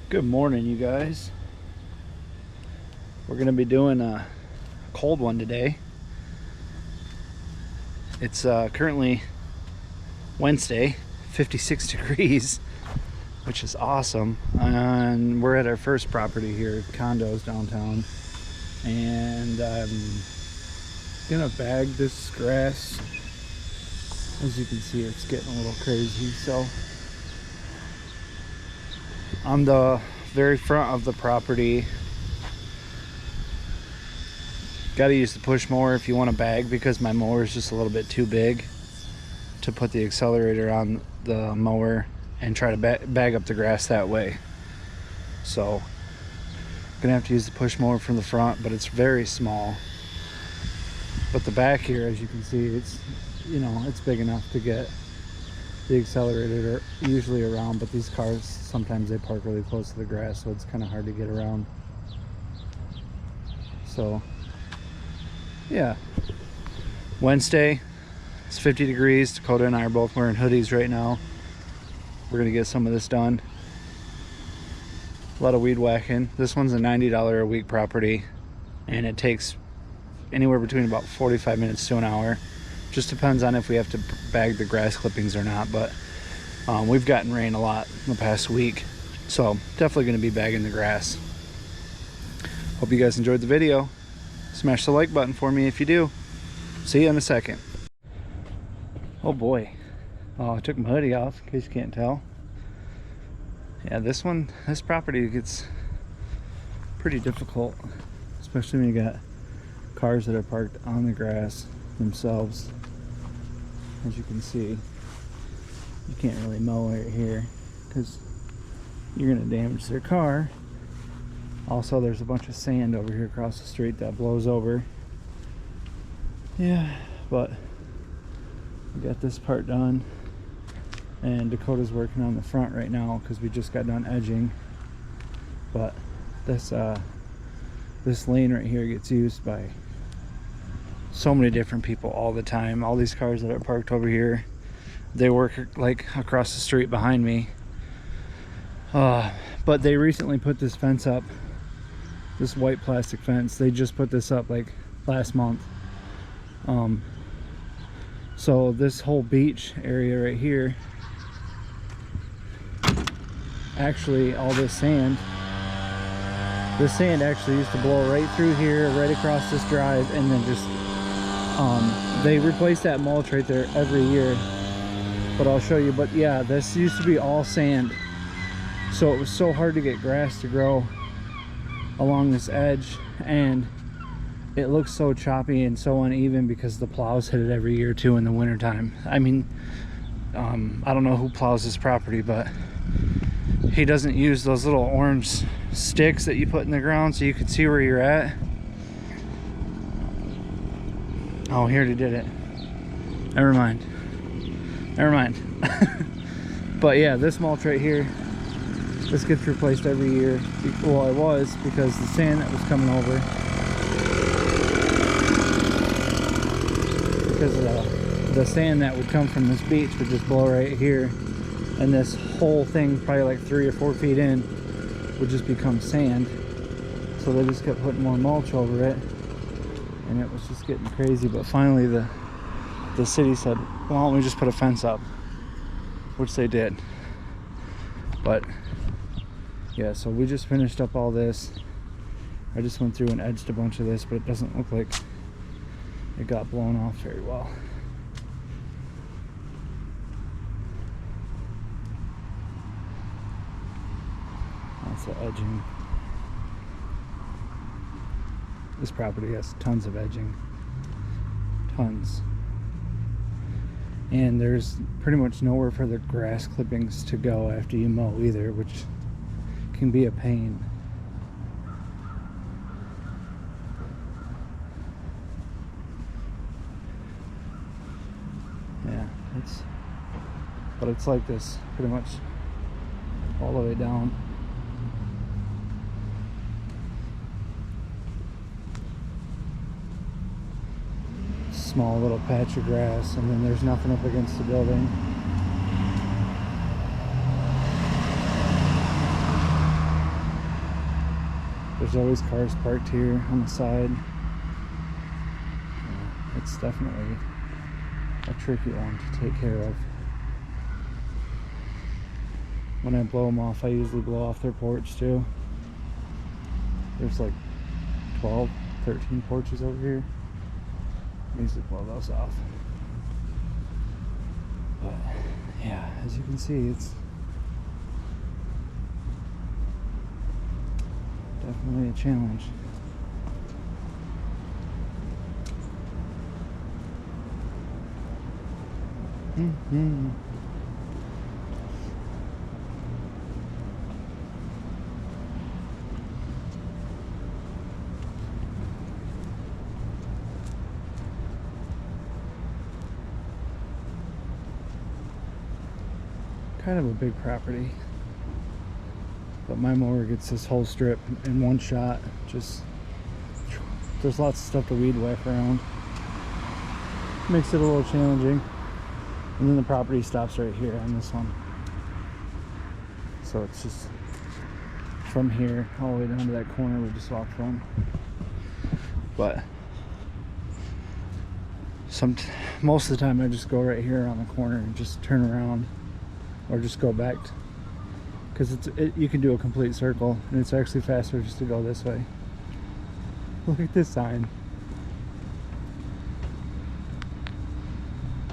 Good morning, you guys. We're gonna be doing a cold one today. It's currently Wednesday, 56 degrees, which is awesome. And we're at our first property here, condos downtown. And I'm gonna bag this grass. As you can see, it's getting a little crazy. So on the very front of the property, got to use the push mower if you want to bag, because my mower is just a little bit too big to put the accelerator on the mower and try to bag up the grass that way. So I'm gonna have to use the push mower from the front, but it's very small. But the back here, as you can see, it's, you know, it's big enough to get the accelerator usually around, but these cars, sometimes they park really close to the grass, so it's kind of hard to get around. So yeah, Wednesday, it's 50 degrees. Dakota and I are both wearing hoodies right now. We're gonna get some of this done. A lot of weed whacking. This one's a $90 a week property, and it takes anywhere between about 45 minutes to an hour. Just depends on if we have to bag the grass clippings or not, but we've gotten rain a lot in the past week, so definitely going to be bagging the grass. Hope you guys enjoyed the video. Smash the like button for me if you do. See you in a second. Oh boy. Oh, I took my hoodie off in case you can't tell. Yeah, this property gets pretty difficult, especially when you got cars that are parked on the grass themselves. As you can see, you can't really mow right here because you're going to damage their car. Also, there's a bunch of sand over here across the street that blows over. Yeah, but we got this part done, and Dakota's working on the front right now because we just got done edging. But this lane right here gets used by so many different people all the time. All these cars that are parked over here, they work like across the street behind me. But they recently put this fence up, this white plastic fence. They just put this up like last month. So this whole beach area right here, actually all this sand actually used to blow right through here, right across this drive, and then just they replace that mulch right there every year. But I'll show you. But yeah, this used to be all sand, so it was so hard to get grass to grow along this edge, and it looks so choppy and so uneven because the plows hit it every year too in the winter time. I mean, I don't know who plows this property, but he doesn't use those little orange sticks that you put in the ground so you can see where you're at. Oh, he already did it. Never mind. But yeah, this mulch right here, this gets replaced every year. Well, it was, because the sand that was coming over, because the sand that would come from this beach would just blow right here, and this whole thing, probably like 3 or 4 feet in, would just become sand. So they just kept putting more mulch over it, and it was just getting crazy. But finally the city said, well, why don't we just put a fence up, which they did. But yeah, so we just finished up all this. I just went through and edged a bunch of this, but it doesn't look like it got blown off very well. That's the edging. This property has tons of edging. Tons. And there's pretty much nowhere for the grass clippings to go after you mow either, which can be a pain. Yeah, but it's like this pretty much all the way down. Small little patch of grass, and then there's nothing up against the building. There's always cars parked here on the side. It's definitely a tricky one to take care of. When I blow them off, I usually blow off their porch too. There's like 12, 13 porches over here. I usually blow those off. But yeah, as you can see, it's definitely a challenge. Kind of a big property, but my mower gets this whole strip in one shot. Just there's lots of stuff to weed whack around. Makes it a little challenging. And then the property stops right here on this one, so it's just from here all the way down to that corner we just walked from. But most of the time I just go right here on the corner and just turn around, or just go back, because you can do a complete circle, and it's actually faster just to go this way. Look at this sign.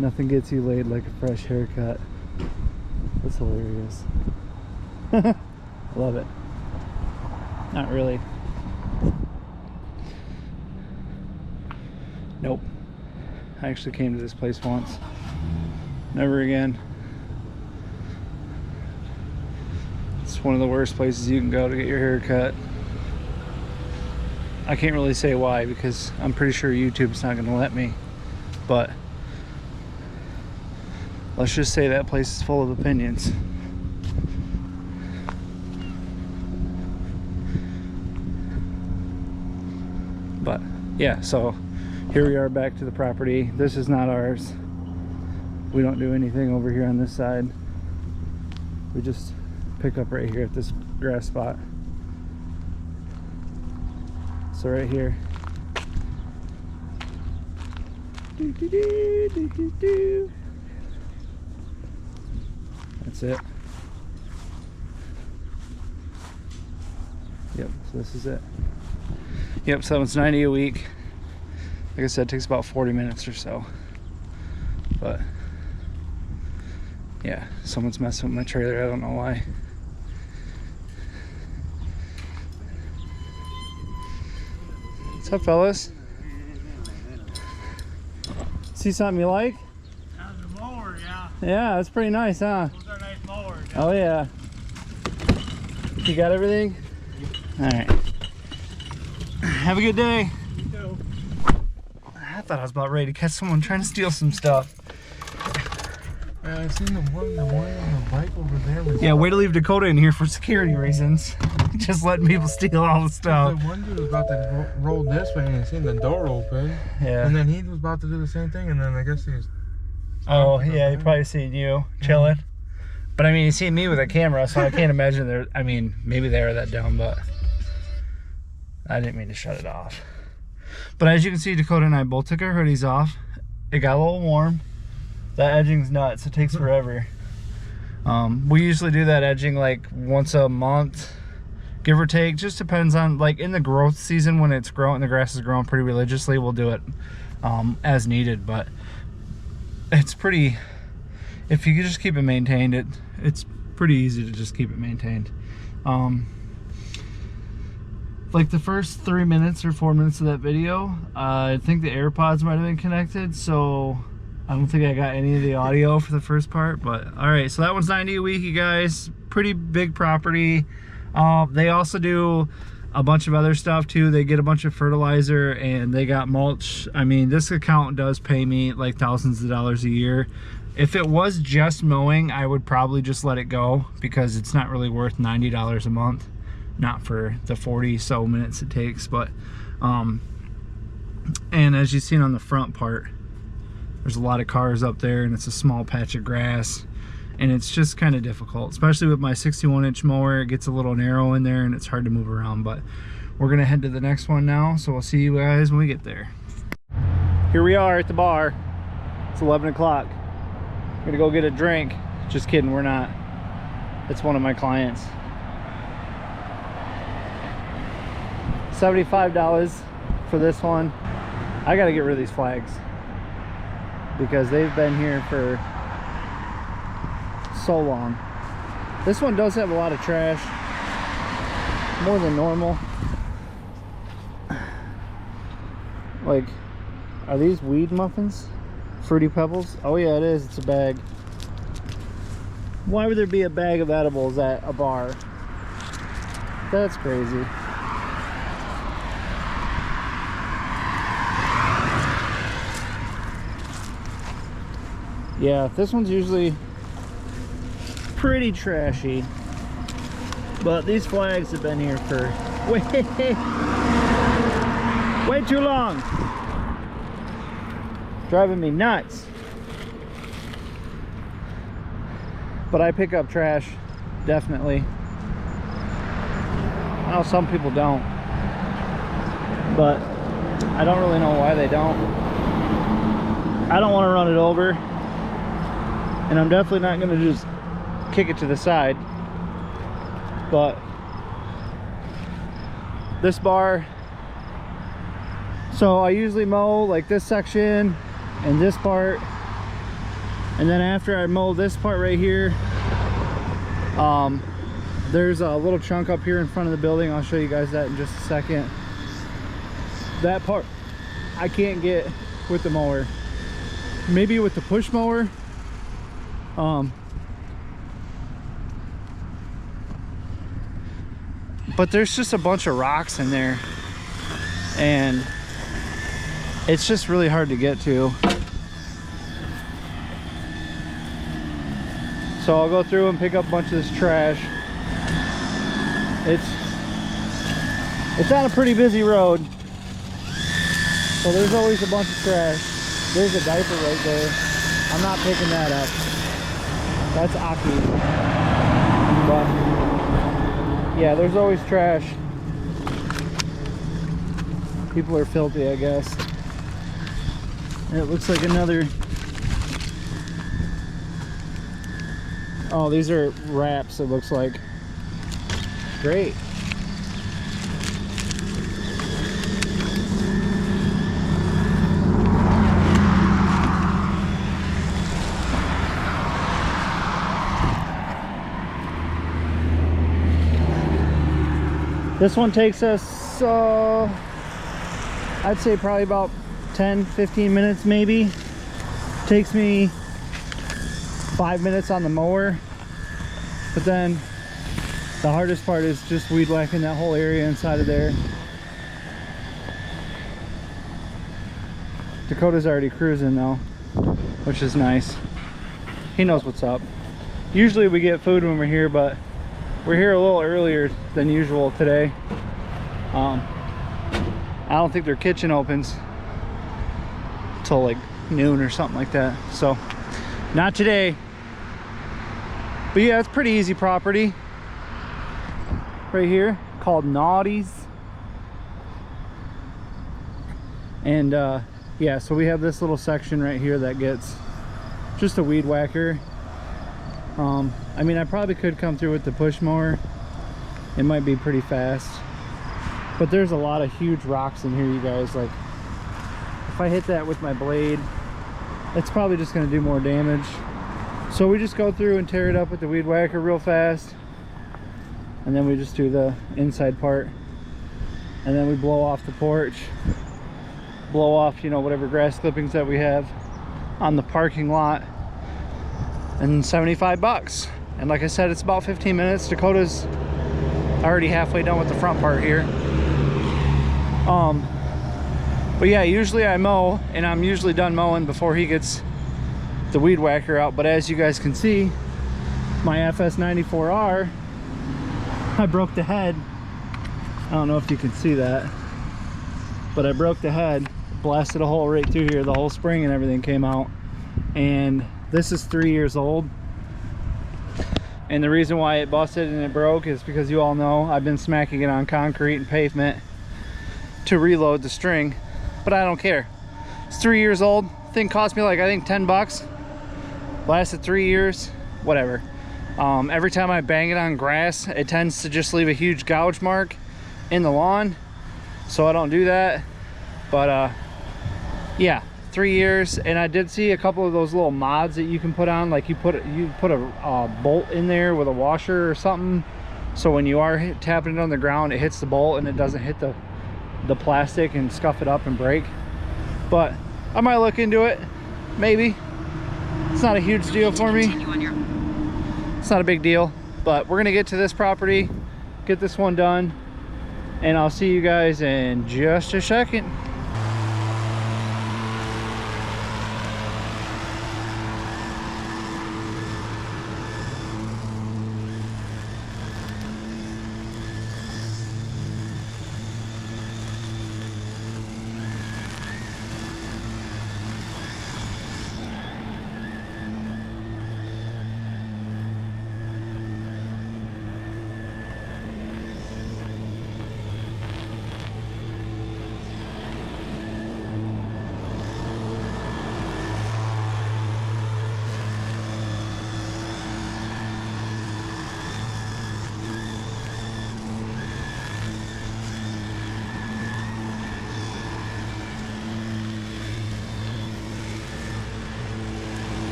Nothing gets you laid like a fresh haircut. That's hilarious. Love it. Not really. Nope. I actually came to this place once. Never again. It's one of the worst places you can go to get your hair cut. I can't really say why, because I'm pretty sure YouTube's not going to let me, but let's just say that place is full of opinions. But yeah, so here we are back to the property. This is not ours. We don't do anything over here on this side. We just pick up right here at this grass spot. So right here. That's it. Yep, so this is it. Yep, so it's $90 a week. Like I said, it takes about 40 minutes or so. But yeah, someone's messing with my trailer. I don't know why. What's up, fellas? See something you like? That's a mower, yeah. Yeah, that's pretty nice, huh? Those are nice mowers. Yeah. Oh yeah. You got everything? All right. Have a good day. You too. I thought I was about ready to catch someone trying to steal some stuff. I seen the one on the bike over there. Yeah, way to leave Dakota in here for security reasons. Just letting people steal all the stuff. The one dude was about to roll this way and I seen the door open. Yeah. And then he was about to do the same thing, and then I guess he was. Oh yeah, he probably seen you chilling. But I mean, he's seen me with a camera, so I can't imagine they're. I mean, maybe they were that dumb, but I didn't mean to shut it off. But as you can see, Dakota and I both took our hoodies off. It got a little warm. That edging's nuts. It takes forever. We usually do that edging like once a month, give or take. Just depends on, like, in the growth season when it's growing, the grass is growing pretty religiously, we'll do it as needed. But it's pretty, if you just keep it maintained, it's pretty easy to just keep it maintained. Like the first 3 minutes or 4 minutes of that video, I think the AirPods might have been connected, so I don't think I got any of the audio for the first part. But all right, so that one's $90 a week, you guys. Pretty big property. They also do a bunch of other stuff too. They get a bunch of fertilizer and they got mulch. I mean, this account does pay me like thousands of dollars a year. If it was just mowing, I would probably just let it go, because it's not really worth $90 a month. Not for the 40 so minutes it takes. But and as you've seen on the front part, there's a lot of cars up there and it's a small patch of grass, and it's just kind of difficult, especially with my 61-inch mower. It gets a little narrow in there and it's hard to move around. But we're gonna head to the next one now, so we'll see you guys when we get there. Here we are at the bar. It's 11 o'clock. We're gonna go get a drink. Just kidding, we're not. It's one of my clients. $75 for this one. I gotta get rid of these flags because they've been here for so long. This one does have a lot of trash, more than normal. Like, are these weed muffins? Fruity Pebbles? Oh yeah, it is. It's a bag. Why would there be a bag of edibles at a bar? That's crazy. Yeah, this one's usually pretty trashy, but these flags have been here for way too long. Driving me nuts. But I pick up trash, definitely. I know some people don't, but I don't really know why they don't. I don't want to run it over, and I'm definitely not going to just kick it to the side. But this bar, so I usually mow like this section and this part, and then after I mow this part right here, there's a little chunk up here in front of the building. I'll show you guys that in just a second. That part I can't get with the mower, maybe with the push mower. But there's just a bunch of rocks in there, and it's just really hard to get to. So I'll go through and pick up a bunch of this trash. It's on a pretty busy road, so there's always a bunch of trash. There's a diaper right there. I'm not picking that up. That's Aki. But yeah, there's always trash. People are filthy, I guess. And it looks like another... Oh, these are wraps, it looks like. Great. This one takes us, I'd say probably about 10-15 minutes maybe. Takes me 5 minutes on the mower, but then the hardest part is just weed whacking that whole area inside of there. Dakota's already cruising though, which is nice. He knows what's up. Usually we get food when we're here, but we're here a little earlier than usual today. I don't think their kitchen opens till like noon or something like that, so not today. But yeah, it's pretty easy property right here called Naughty's. And yeah, so we have this little section right here that gets just a weed whacker. I mean, I probably could come through with the push mower. It might be pretty fast, but there's a lot of huge rocks in here, you guys. Like, if I hit that with my blade, it's probably just going to do more damage. So we just go through and tear it up with the weed whacker real fast, and then we just do the inside part, and then we blow off the porch, blow off, you know, whatever grass clippings that we have on the parking lot, and 75 bucks. And like I said, it's about 15 minutes. Dakota's already halfway done with the front part here. But yeah, usually I mow, and I'm usually done mowing before he gets the weed whacker out. But as you guys can see, my FS94R, I broke the head. I don't know if you can see that, but I broke the head, blasted a hole right through here. The whole spring and everything came out. And this is 3 years old. And the reason why it busted and it broke is because you all know I've been smacking it on concrete and pavement to reload the string, but I don't care. It's 3 years old. Thing cost me like, I think 10 bucks. Lasted 3 years, whatever. Every time I bang it on grass, it tends to just leave a huge gouge mark in the lawn, so I don't do that. But yeah, 3 years. And I did see a couple of those little mods that you can put on, like you put a bolt in there with a washer or something, so when you are tapping it on the ground, it hits the bolt and it doesn't hit the plastic and scuff it up and break. But I might look into it, maybe. It's not a huge deal for me. It's not a big deal, but we're gonna get to this property, get this one done, and I'll see you guys in just a second.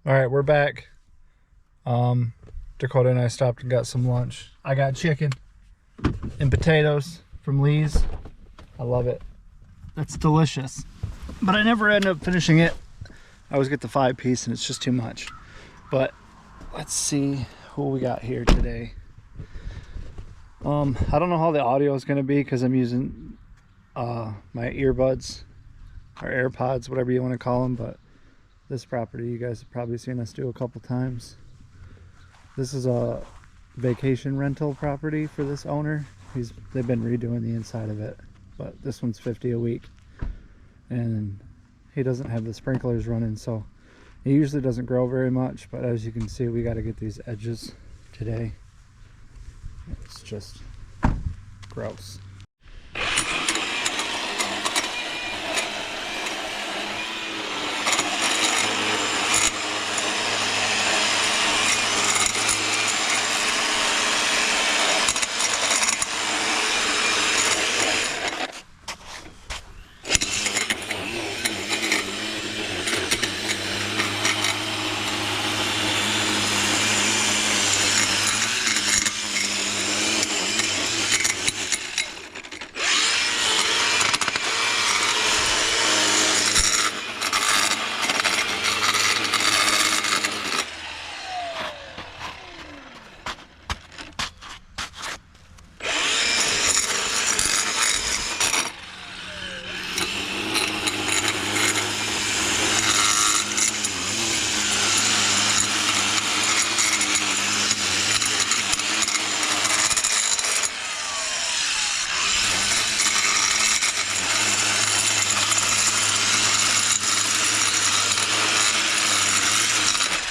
All right, we're back. Dakota and I stopped and got some lunch. I got chicken and potatoes from Lee's. I love it. That's delicious. But I never end up finishing it. I always get the 5-piece and it's just too much. But let's see who we got here today. I don't know how the audio is going to be because I'm using my earbuds or AirPods, whatever you want to call them. But this property, you guys have probably seen us do a couple times. This is a vacation rental property for this owner. They've been redoing the inside of it, but this one's $50 a week, and he doesn't have the sprinklers running, so it usually doesn't grow very much. But as you can see, we got to get these edges today. It's just gross.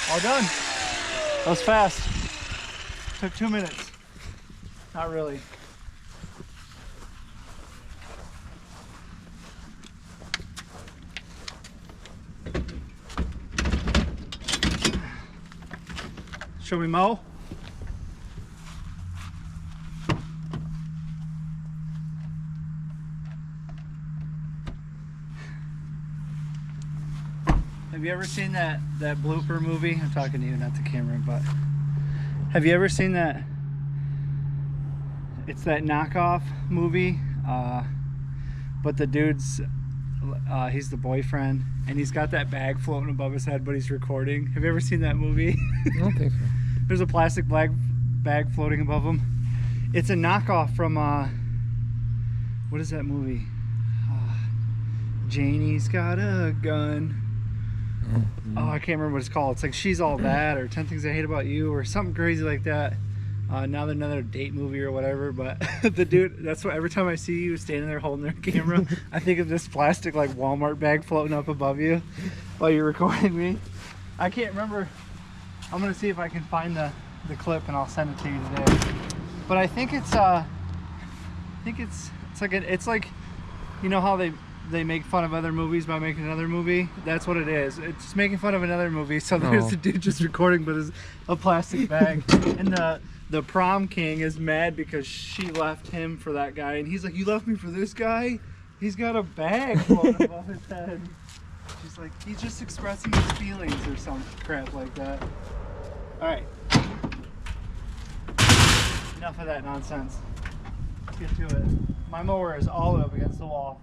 All done. That was fast. Took 2 minutes. Not really. Should we mow? Have you ever seen that blooper movie? I'm talking to you, not the camera, but have you ever seen that? It's that knockoff movie, but the dude's, he's the boyfriend, and he's got that bag floating above his head, but he's recording. Have you ever seen that movie? I don't think so. There's a plastic bag floating above him. It's a knockoff from, what is that movie? Janie's got a gun. Oh, I can't remember what it's called. It's like She's All That or 10 Things I Hate About You or something crazy like that. Now they're another date movie or whatever, but the dude, that's what every time I see you standing there holding their camera, I think of this plastic like Walmart bag floating up above you while you're recording me. I can't remember. I'm gonna see if I can find the clip and I'll send it to you today. But I think it's it's like you know how they make fun of other movies by making another movie. That's what it is. It's just making fun of another movie. So there's a dude just recording, but it's a plastic bag. And the prom king is mad because she left him for that guy, and he's like, "You left me for this guy? He's got a bag floating above his head." She's like, "He's just expressing his feelings," or some crap like that. All right. Enough of that nonsense. Let's get to it. My mower is all up against the wall.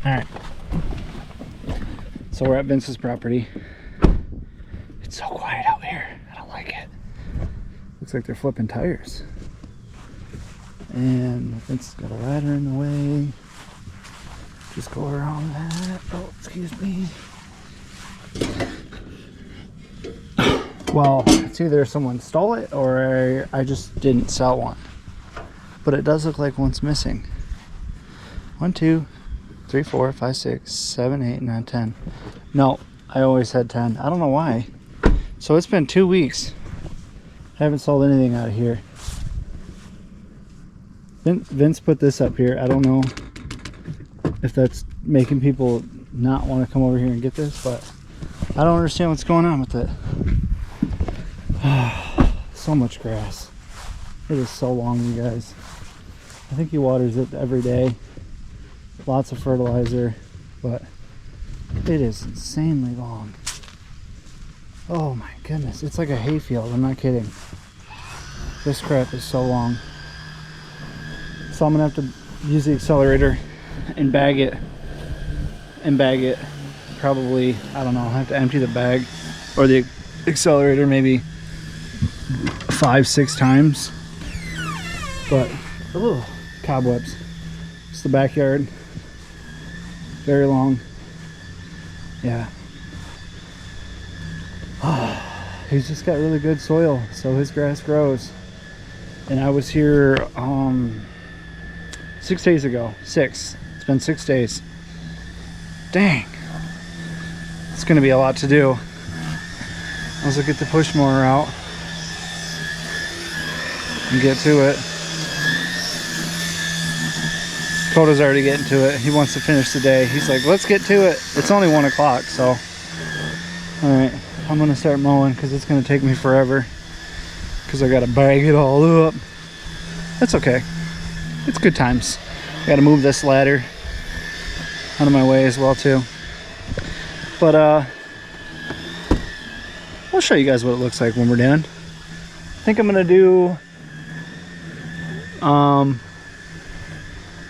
All right. So we're at Vince's property. It's so quiet out here. I don't like it. Looks like they're flipping tires. And Vince's got a ladder in the way. Just go around that. Oh, excuse me. Well, it's either someone stole it or I just didn't sell one. But it does look like one's missing. 1, 2, 3, 4, 5, 6, 7, 8, 9, 10. No, I always had 10. I don't know why. So it's been 2 weeks. I haven't sold anything out of here. Vince put this up here. I don't know if that's making people not want to come over here and get this, but I don't understand what's going on with it. So much grass. It is so long, you guys. I think he waters it every day. Lots of fertilizer, but it is insanely long. Oh my goodness, it's like a hayfield. I'm not kidding. This crap is so long. So I'm gonna have to use the accelerator and bag it. Probably, I don't know, I'll have to empty the bag or the accelerator maybe 5-6 times. But ugh, cobwebs. It's the backyard. Very long. Yeah. He's just got really good soil, so his grass grows. And I was here 6 days ago. 6. It's been 6 days. Dang. It's gonna be a lot to do. Let's get the push mower out and get to it. Coda's already getting to it. He wants to finish the day. He's like, let's get to it. It's only 1 o'clock, so. All right, I'm gonna start mowing because it's gonna take me forever because I gotta bag it all up. That's okay. It's good times. I gotta move this ladder out of my way as well too. But I'll show you guys what it looks like when we're done. I think I'm gonna do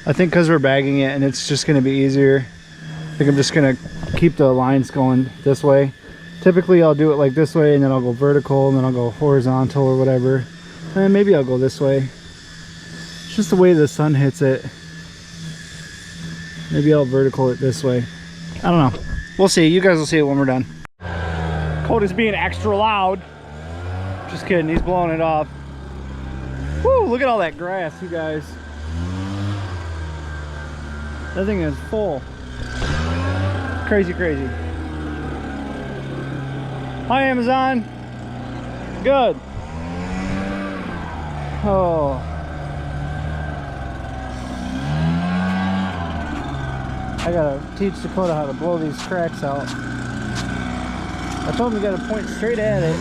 I think because we're bagging it and it's just going to be easier, I think I'm just going to keep the lines going this way. Typically I'll do it like this way and then I'll go vertical and then I'll go horizontal or whatever. And maybe I'll go this way. It's just the way the sun hits it. Maybe I'll vertical it this way. I don't know. We'll see. You guys will see it when we're done. Coda's being extra loud. Just kidding. He's blowing it off. Woo! Look at all that grass, you guys. That thing is full. Crazy, crazy. Hi, Amazon. Good. Oh. I gotta teach Dakota how to blow these cracks out. I told him you gotta point straight at it.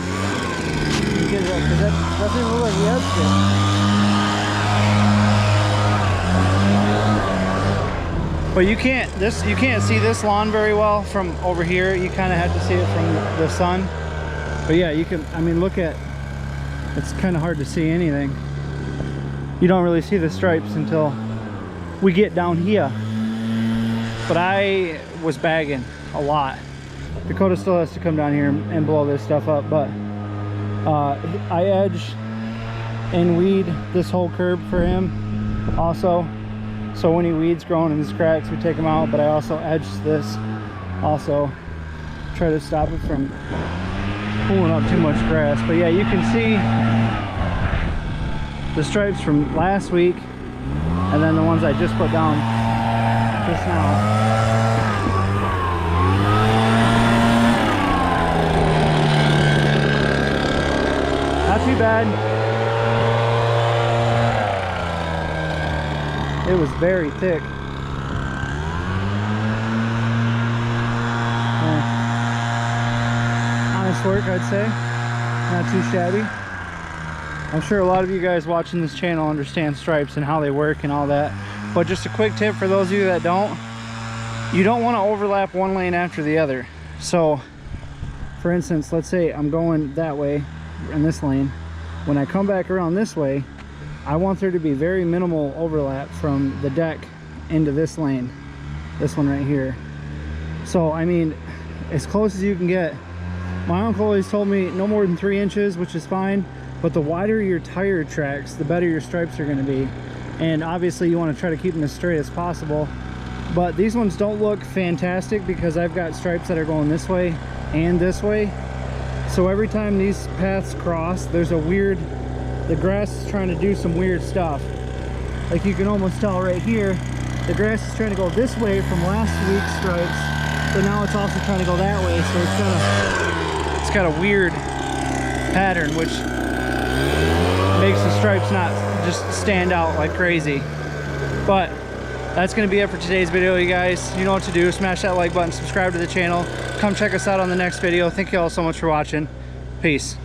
Because that doesn't look like the edge did. But you can't see this lawn very well from over here. You kind of have to see it from the sun. But yeah, you can, I mean, look at, it's kind of hard to see anything. You don't really see the stripes until we get down here. But I was bagging a lot. Dakota still has to come down here and blow this stuff up, but I edge and weed this whole curb for him also. So when he weeds growing in these cracks, we take them out, but I also edge this also. Try to stop it from pulling up too much grass. But yeah, you can see the stripes from last week and then the ones I just put down just now. Not too bad. It was very thick. Honest work, I'd say. Not too shabby. I'm sure a lot of you guys watching this channel understand stripes and how they work and all that. But just a quick tip for those of you that don't, you don't want to overlap one lane after the other. So, for instance, let's say I'm going that way in this lane. When I come back around this way, I want there to be very minimal overlap from the deck into this lane. this one right here. So I mean, as close as you can get. My uncle always told me no more than 3 inches, which is fine, but the wider your tire tracks, the better your stripes are going to be. And obviously you want to try to keep them as straight as possible. But these ones don't look fantastic because I've got stripes that are going this way and this way. So every time these paths cross, there's a weird, the grass is trying to do some weird stuff. Like you can almost tell right here, the grass is trying to go this way from last week's stripes, but now it's also trying to go that way. So it's got a weird pattern, which makes the stripes not just stand out like crazy. But that's going to be it for today's video, you guys. You know what to do. Smash that like button, subscribe to the channel. Come check us out on the next video. Thank you all so much for watching. Peace.